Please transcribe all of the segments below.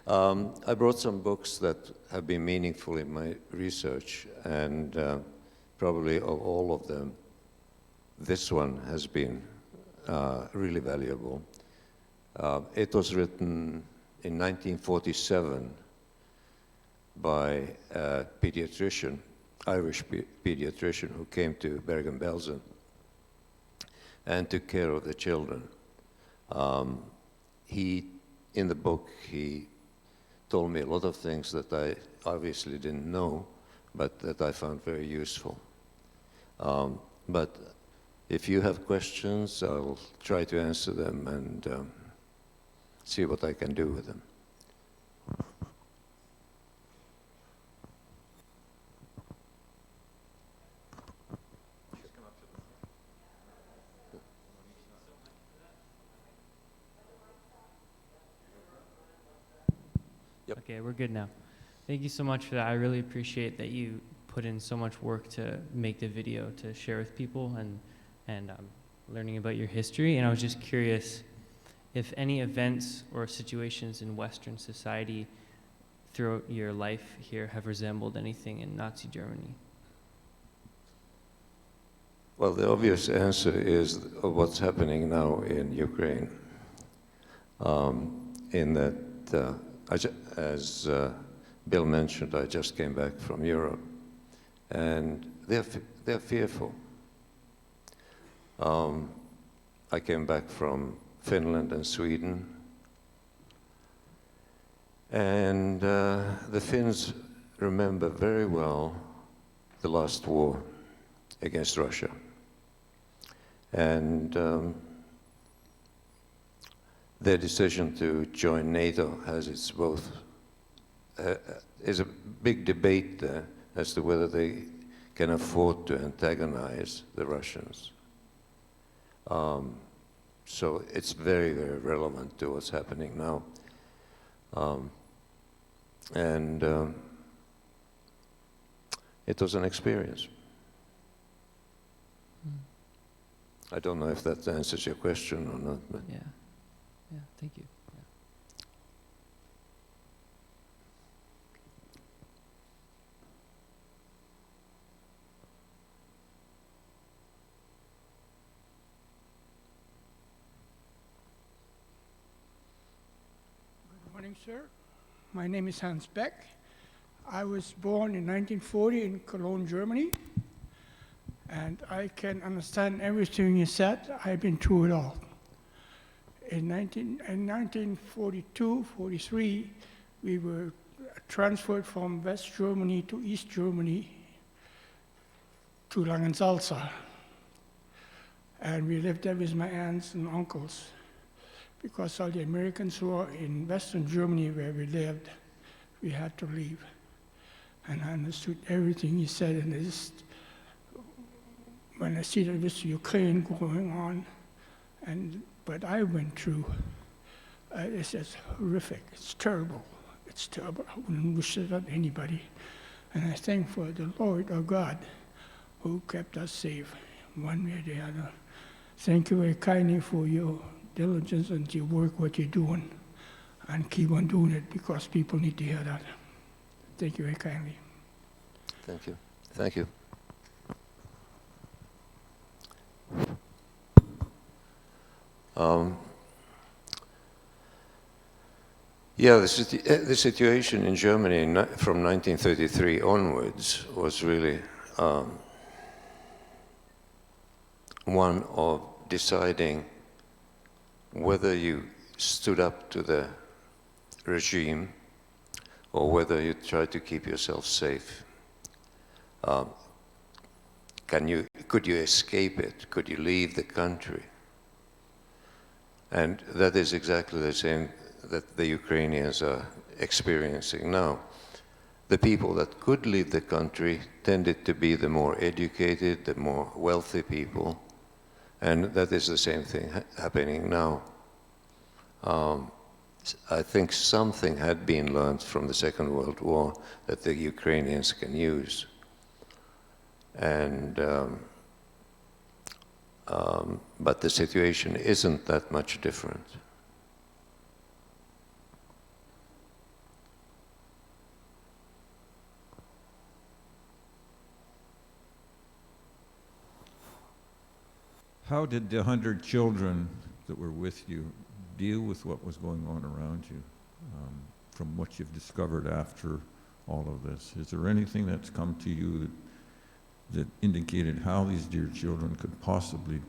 I brought some books that have been meaningful in my research, and probably of all of them, this one has been really valuable. It was written in 1947 by a pediatrician, Irish pediatrician, who came to Bergen-Belsen and took care of the children. In the book, he told me a lot of things that I obviously didn't know, but that I found very useful. But if you have questions, I'll try to answer them and see what I can do with them. Yep. Okay, we're good now. Thank you so much for that. I really appreciate that you put in so much work to make the video to share with people and learning about your history. And I was just curious if any events or situations in Western society throughout your life here have resembled anything in Nazi Germany. Well, the obvious answer is what's happening now in Ukraine. In that, as Bill mentioned, I just came back from Europe, and they're fearful. I came back from Finland and Sweden, and the Finns remember very well the last war against Russia. And their decision to join NATO has its both, is a big debate there as to whether they can afford to antagonize the Russians. So it's very, very relevant to what's happening now. It was an experience. I don't know if that answers your question or not. But Yeah, thank you. Yeah. Good morning, sir. My name is Hansbeck. I was born in 1940 in Cologne, Germany. And I can understand everything you said. I've been through it all. In 1942, 43, we were transferred from West Germany to East Germany to Langensalza. And we lived there with my aunts and uncles. Because all the Americans who were in Western Germany where we lived, we had to leave. And I understood everything he said, and when I see that with Ukraine going on, but I went through, it's just horrific. It's terrible. It's terrible. I wouldn't wish it on anybody. And I thank for the Lord our God who kept us safe, one way or the other. Thank you very kindly for your diligence and your work, what you're doing, and keep on doing it because people need to hear that. Thank you very kindly. thank you. Thank you. The situation in Germany from 1933 onwards was really one of deciding whether you stood up to the regime or whether you tried to keep yourself safe. Could you escape it? Could you leave the country? And that is exactly the same that the Ukrainians are experiencing now. The people that could leave the country tended to be the more educated, the more wealthy people, and that is the same thing happening now. I think something had been learned from the Second World War that the Ukrainians can use. And but the situation isn't that much different. How did the 100 children that were with you deal with what was going on around you, from what you've discovered after all of this? Is there anything that's come to you that indicated how these dear children could possibly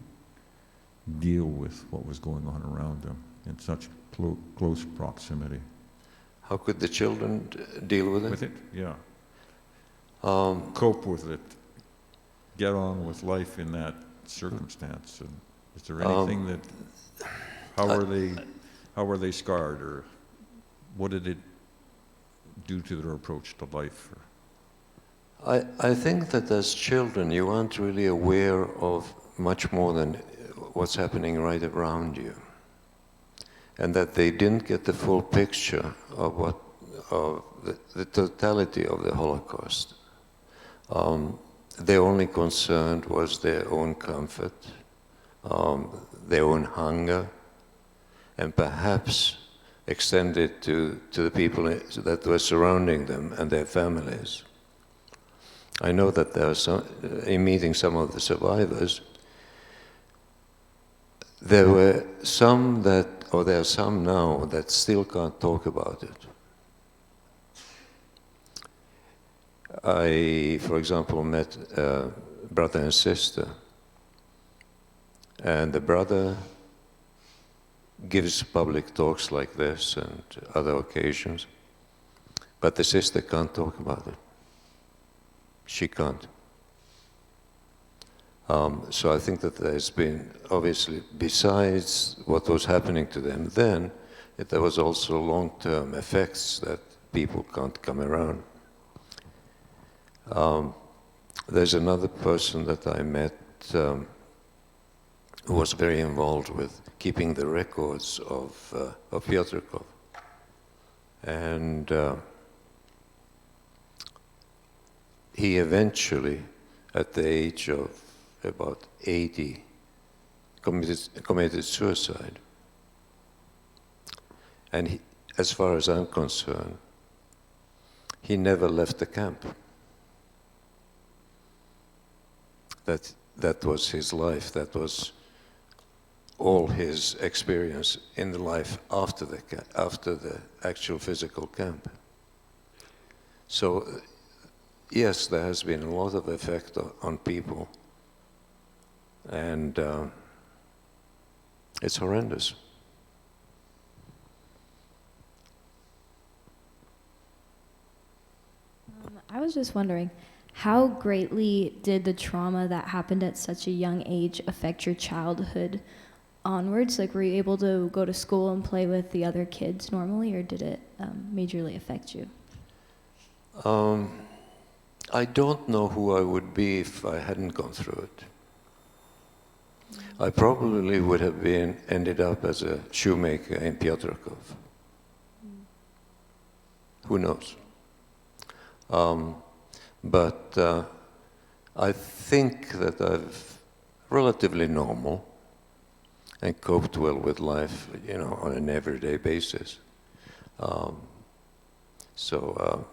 deal with what was going on around them in such close proximity? How could the children deal with it? With it, yeah. Um, Cope with it, get on with life in that circumstance. And is there anything that, how were they scarred, or what did it do to their approach to life? I think that as children you aren't really aware of much more than what's happening right around you, and that they didn't get the full picture of the totality of the Holocaust. Their only concern was their own comfort, their own hunger, and perhaps extended to the people that were surrounding them and their families. I know that there are in meeting some of the survivors, there were some that, or there are some now that still can't talk about it. I, for example, met a brother and sister, and the brother gives public talks like this and other occasions, but the sister can't talk about it. She can't. So I think that there's been, obviously, besides what was happening to them then, there was also long-term effects that people can't come around. There's another person that I met who was very involved with keeping the records of Piotrkov. And he eventually, at the age of about 80, committed suicide. And he, as far as I'm concerned, he never left the camp. That was his life. That was all his experience in the life after the actual physical camp. So, yes, there has been a lot of effect on people, and it's horrendous. I was just wondering, how greatly did the trauma that happened at such a young age affect your childhood onwards? Like, were you able to go to school and play with the other kids normally, or did it majorly affect you? I don't know who I would be if I hadn't gone through it. I probably would have ended up as a shoemaker in Piotrkov. Who knows? But I think that I've relatively normal and coped well with life, you know, on an everyday basis. So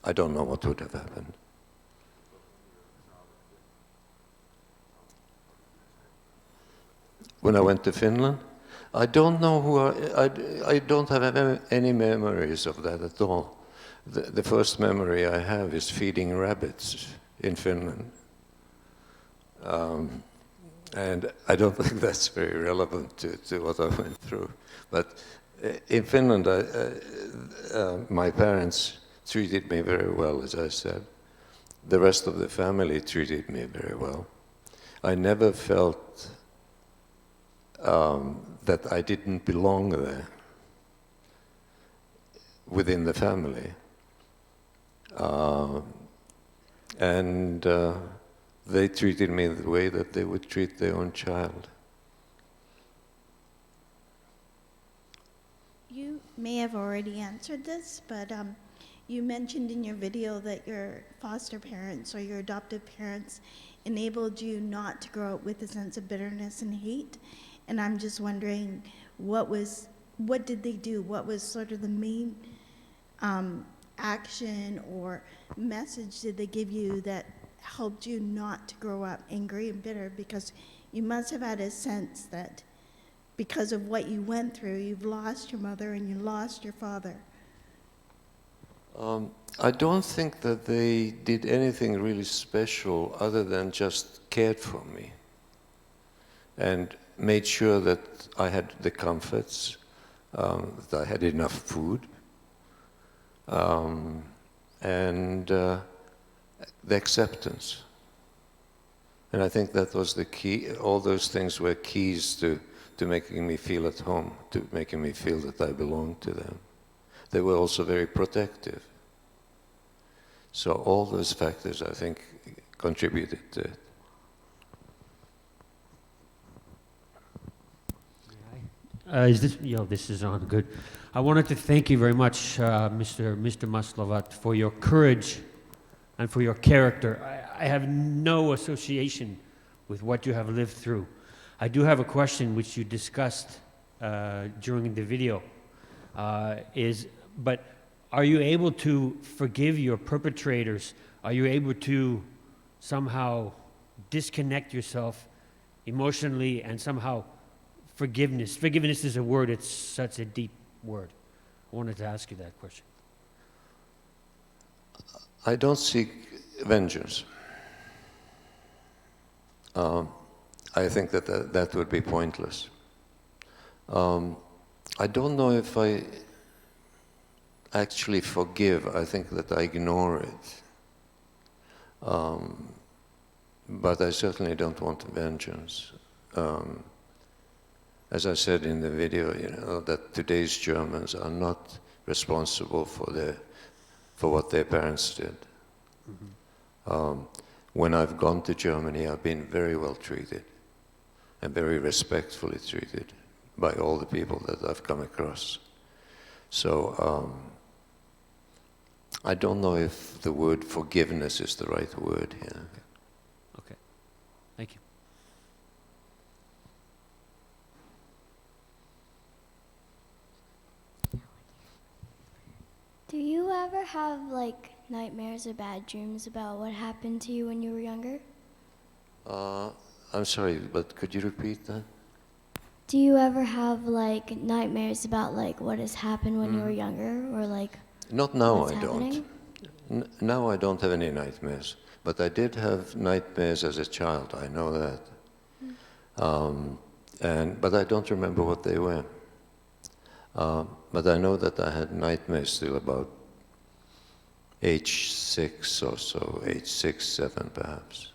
I don't know what would have happened. When I went to Finland, I don't know who I don't have any memories of that at all. The first memory I have is feeding rabbits in Finland. And I don't think that's very relevant to what I went through. But in Finland, my parents treated me very well, as I said. The rest of the family treated me very well. I never felt that I didn't belong there within the family. And they treated me the way that they would treat their own child. You may have already answered this, but you mentioned in your video that your foster parents or your adoptive parents enabled you not to grow up with a sense of bitterness and hate. And I'm just wondering, what did they do? What was sort of the main action or message did they give you that helped you not to grow up angry and bitter? Because you must have had a sense that because of what you went through, you've lost your mother and you lost your father. I don't think that they did anything really special other than just cared for me and made sure that I had the comforts, that I had enough food, and the acceptance. And I think that was the key. All those things were keys to making me feel at home, to making me feel that I belonged to them. They were also very protective. So all those factors, I think, contributed to it. This is on good. I wanted to thank you very much, Mr. Maslovat, for your courage and for your character. I have no association with what you have lived through. I do have a question which you discussed during the video, but are you able to forgive your perpetrators? Are you able to somehow disconnect yourself emotionally and somehow forgiveness? Forgiveness is a word, it's such a deep word. I wanted to ask you that question. I don't seek vengeance. I think that would be pointless. I don't know if I actually forgive. I think that I ignore it. But I certainly don't want vengeance. As I said in the video, that today's Germans are not responsible for what their parents did. Mm-hmm. When I've gone to Germany, I've been very well treated and very respectfully treated by all the people that I've come across. So I don't know if the word forgiveness is the right word here. Okay. Thank you. Do you ever have nightmares or bad dreams about what happened to you when you were younger? I'm sorry, but could you repeat that? Do you ever have nightmares about what has happened when you were younger, or Not now, what's I happening? don't. Now I don't have any nightmares, but I did have nightmares as a child. I know that, but I don't remember what they were. But I know that I had nightmares till about age 6 or so, age 6, 7 perhaps.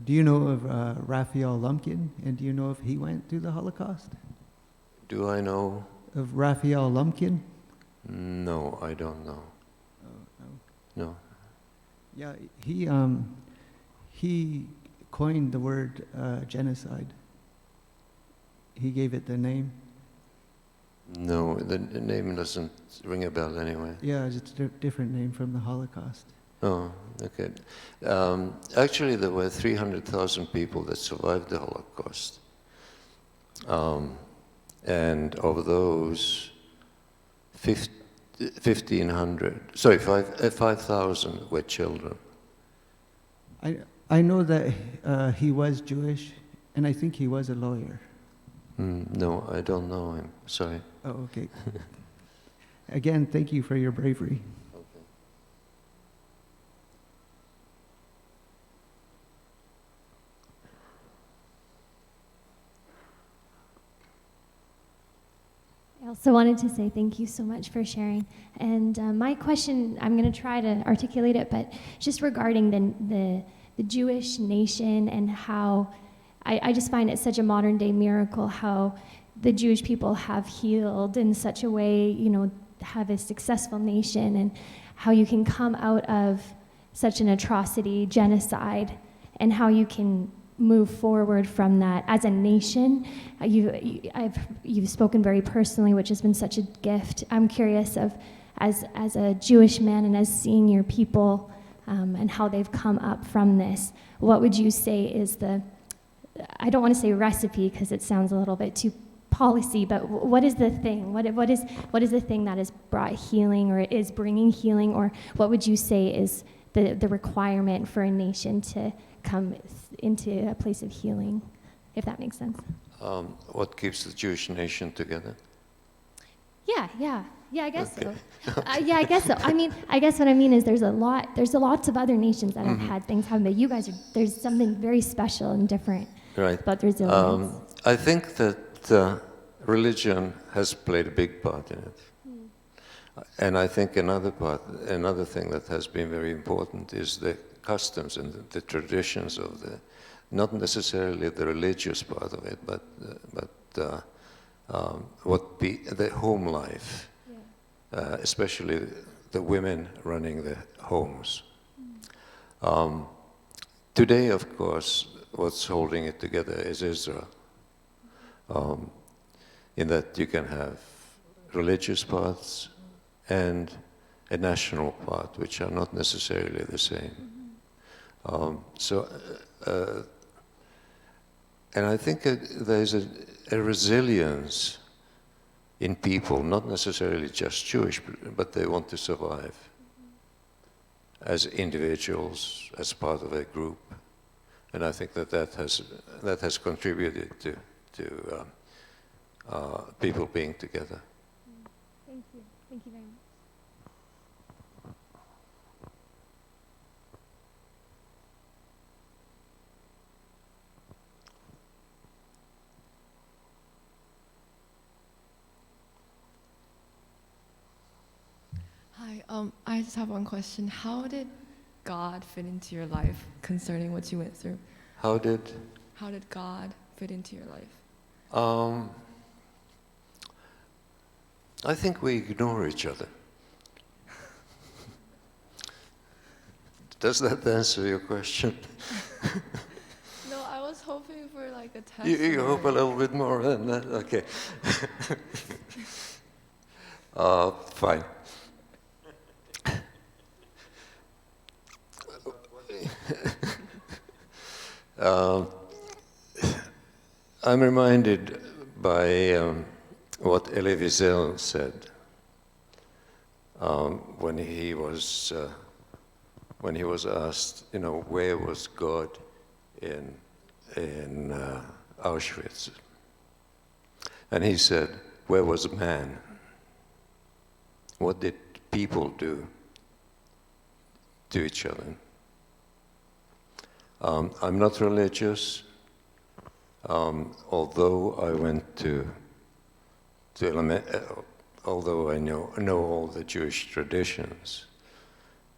Do you know of Raphael Lumpkin, and do you know if he went through the Holocaust? Do I know? Of Raphael Lumpkin? No, I don't know. Oh, no. No. Yeah, he coined the word genocide. He gave it the name. No, the name doesn't ring a bell anyway. Yeah, it's a different name from the Holocaust. Oh, okay. Actually, there were 300,000 people that survived the Holocaust. And of those, 5,000 were children. I know that he was Jewish, and I think he was a lawyer. No, I don't know him. Sorry. Oh, okay. Again, thank you for your bravery. Okay. I also wanted to say thank you so much for sharing. And my question, I'm going to try to articulate it, but just regarding the Jewish nation and how I just find it such a modern day miracle how the Jewish people have healed in such a way, have a successful nation, and how you can come out of such an atrocity, genocide, and how you can move forward from that as a nation. You've spoken very personally, which has been such a gift. I'm curious as a Jewish man and as seeing your people and how they've come up from this, what would you say is I don't want to say recipe because it sounds a little bit too policy, but what is the thing? What is the thing that has brought healing or is bringing healing, or what would you say is the requirement for a nation to come into a place of healing, if that makes sense? What keeps the Jewish nation together? Yeah, I guess Okay. so. Yeah, I guess so. I mean, I guess what I mean is there's lots of other nations that have had things happen, but you guys there's something very special and different Right. about resilience. I think that religion has played a big part in it. And I think another thing that has been very important is the customs and the traditions of not necessarily the religious part of it, but the home life, especially the women running the homes. Today, of course, what's holding it together is Israel, in that you can have religious parts and a national part, which are not necessarily the same. And I think there's a resilience in people, not necessarily just Jewish, but they want to survive as individuals, as part of a group. And I think that has contributed to people being together. Thank you. Thank you very much. Hi, I just have one question. How did God fit into your life concerning what you went through? How did God fit into your life? I think we ignore each other. Does that answer your question? No, I was hoping for like a test. You hope a little bit more than that? Okay. Fine. I'm reminded by what Elie Wiesel said when he was asked, where was God in Auschwitz? And he said, where was man? What did people do to each other? I'm not religious, although I went to although I know all the Jewish traditions,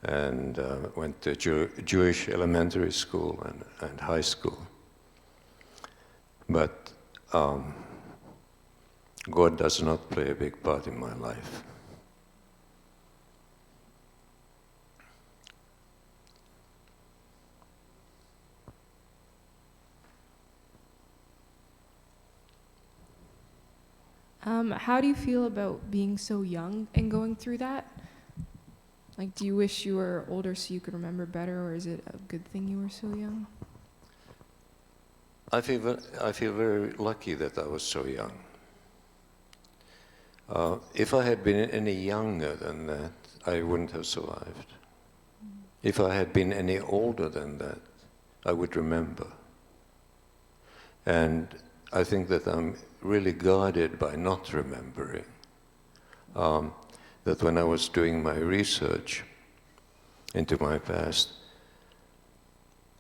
and went to Jewish elementary school and high school. But God does not play a big part in my life. How do you feel about being so young and going through that? Like, do you wish you were older so you could remember better, or is it a good thing you were so young? I feel very lucky that I was so young. If I had been any younger than that, I wouldn't have survived. If I had been any older than that, I would remember. And I think that I'm really guarded by not remembering. That when I was doing my research into my past,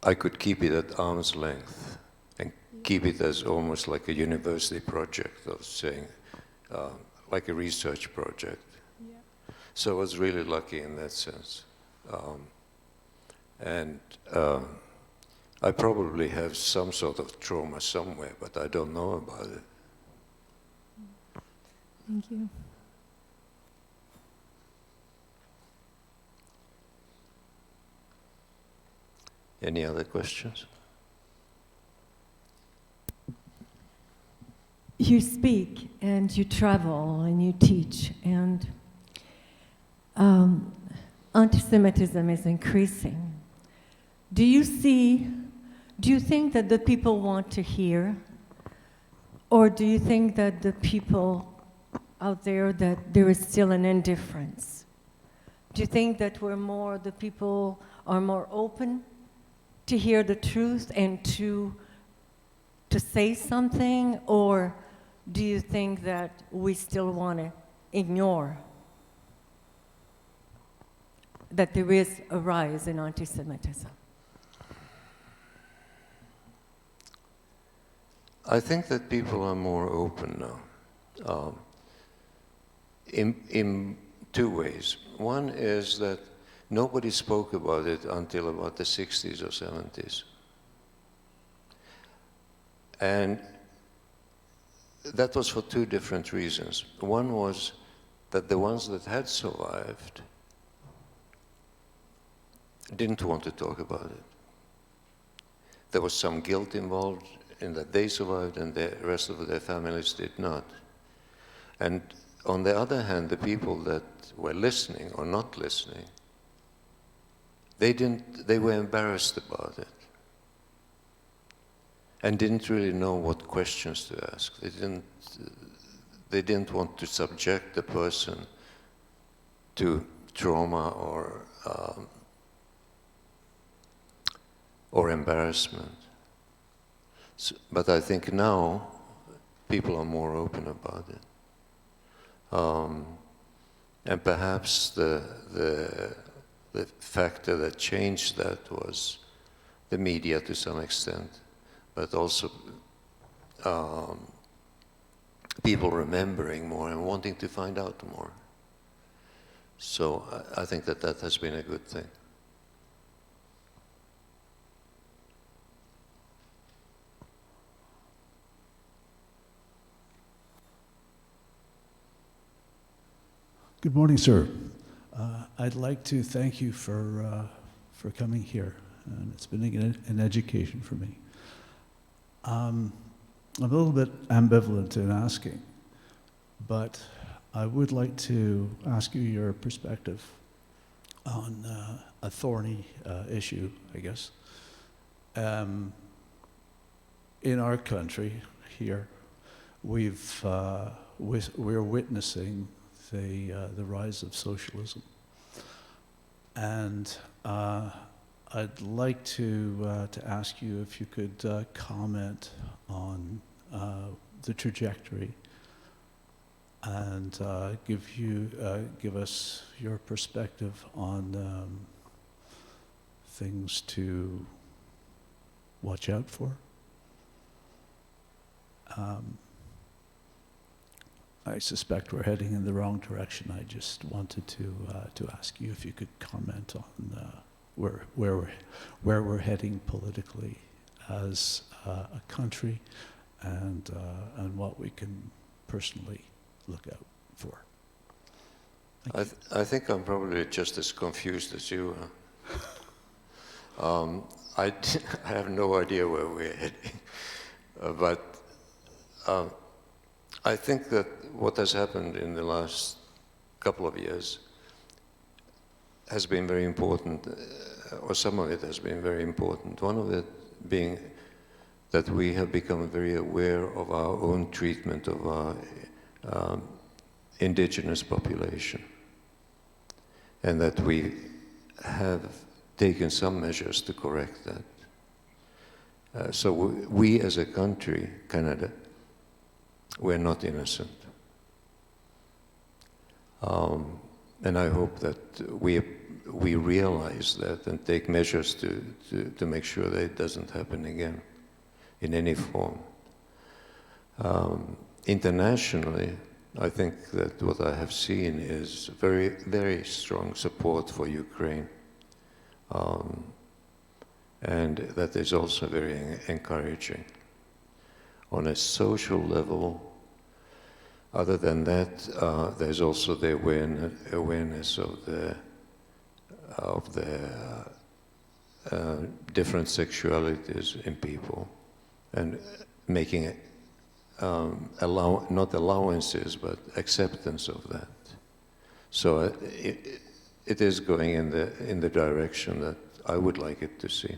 I could keep it at arm's length and keep it as almost like a university project of saying, like a research project. Yeah. So I was really lucky in that sense. I probably have some sort of trauma somewhere, but I don't know about it. Thank you. Any other questions? You speak and you travel and you teach, and anti-Semitism is increasing. Do you think that the people want to hear Or do you think that the people out there, that there is still an indifference? Do you think that the people are more open to hear the truth and to say something? Or do you think that we still want to ignore that there is a rise in anti-Semitism? I think that people are more open now, in two ways. One is that nobody spoke about it until about the 60s or 70s. And that was for two different reasons. One was that the ones that had survived didn't want to talk about it. There was some guilt involved in that they survived and the rest of their families did not. And on the other hand, the people that were listening or not listening, they were embarrassed about it and didn't really know what questions to ask. They didn't want to subject the person to trauma or embarrassment. So, but I think now people are more open about it. And perhaps the factor that changed that was the media to some extent, but also people remembering more and wanting to find out more. So I think that that has been a good thing. Good morning, sir. I'd like to thank you for coming here, and it's been an education for me. I'm a little bit ambivalent in asking, but I would like to ask you your perspective on a thorny issue, I guess. In our country here, we're witnessing the rise of socialism, and I'd like to ask you if you could comment on the trajectory and give us your perspective on things to watch out for. I suspect we're heading in the wrong direction. I just wanted to ask you if you could comment on where we're heading politically as a country, and what we can personally look out for. I think I'm probably just as confused as you are. I have no idea where we're heading, but I think that what has happened in the last couple of years has been very important, or some of it has been very important. One of it being that we have become very aware of our own treatment of our indigenous population, and that we have taken some measures to correct that. So we as a country, Canada, we're not innocent. And I hope that we realize that and take measures to make sure that it doesn't happen again in any form. Internationally, I think that what I have seen is very, very strong support for Ukraine. And that is also very encouraging. On a social level, other than that, there's also the awareness of the different sexualities in people, and making it not allowances, but acceptance of that. So it is going in the direction that I would like it to see.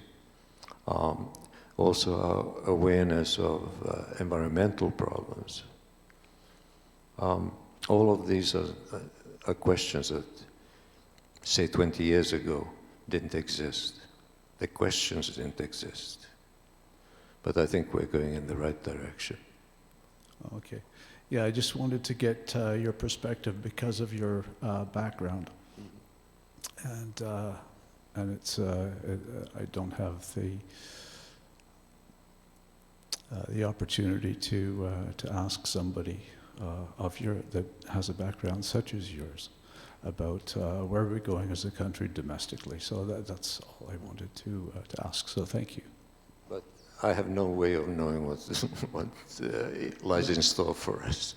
also our awareness of environmental problems. All of these are questions that, say, 20 years ago didn't exist. The questions didn't exist. But I think we're going in the right direction. Okay. Yeah, I just wanted to get your perspective because of your background. And it's, I don't have the opportunity to ask somebody that has a background such as yours about where we're going as a country domestically. So that's all I wanted to ask. So thank you. But I have no way of knowing what lies in store for us.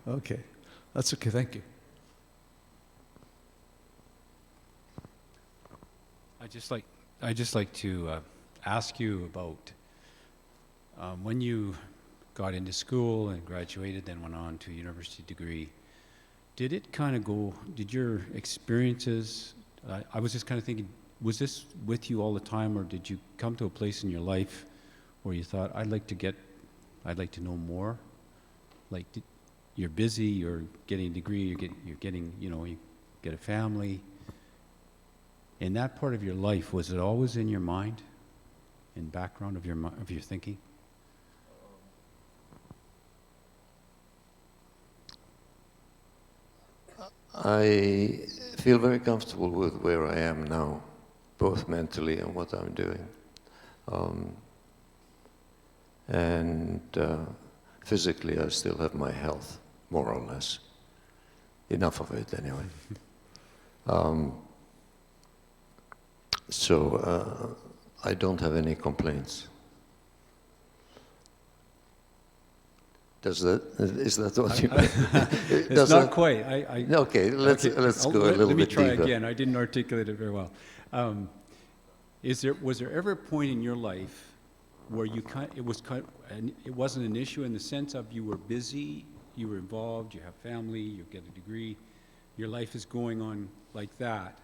Okay, that's okay. Thank you. I'd just like to ask you about when you got into school and graduated, then went on to a university degree. Did it kind of go? Did your experiences? I was just kind of thinking, was this with you all the time, or did you come to a place in your life where you thought, I'd like to know more? Like, you're busy, you're getting a degree, you're getting, you get a family. In that part of your life, was it always in your mind, in background of your thinking? I feel very comfortable with where I am now, both mentally and what I'm doing. Physically, I still have my health, more or less. Enough of it, anyway. So I don't have any complaints. Is that what you mean? It's not quite. Okay, let's go a little Let me bit try deeper. again. I didn't articulate it very well. Was there ever a point in your life where it wasn't an issue in the sense of you were busy, you were involved, you have family, you get a degree, your life is going on like that?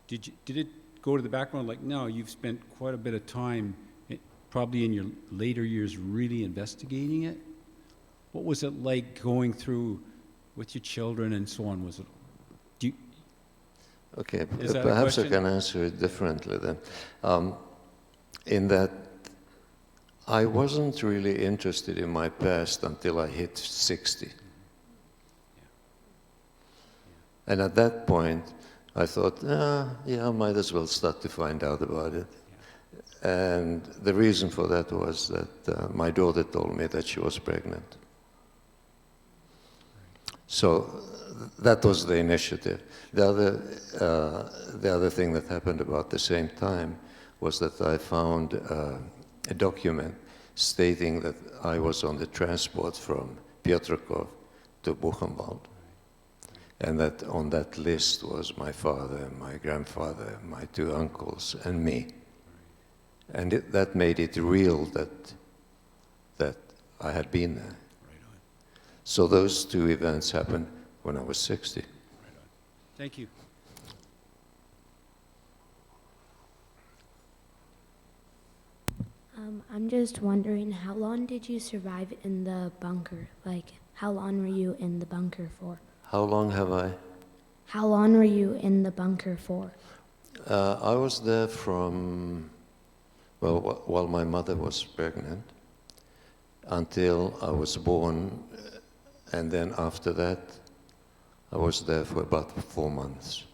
Did it go to the background like, no, you've spent quite a bit of time, probably in your later years, really investigating it? What was it like going through with your children and so on? Okay, Is that a perhaps I question? can answer it differently then. In that I wasn't really interested in my past until I hit 60. And at that point, I thought, I might as well start to find out about it. And the reason for that was that my daughter told me that she was pregnant. So that was the initiative. The other thing that happened about the same time was that I found a document stating that I was on the transport from Piotrków to Buchenwald, and that on that list was my father, my grandfather, my two uncles, and me. And that made it real that I had been there. So those two events happened when I was 60. Thank you. I'm just wondering, how long did you survive in the bunker? Like, how long were you in the bunker for? How long have I? How long were you in the bunker for? I was there from, while my mother was pregnant, until I was born, and then after that, I was there for about 4 months.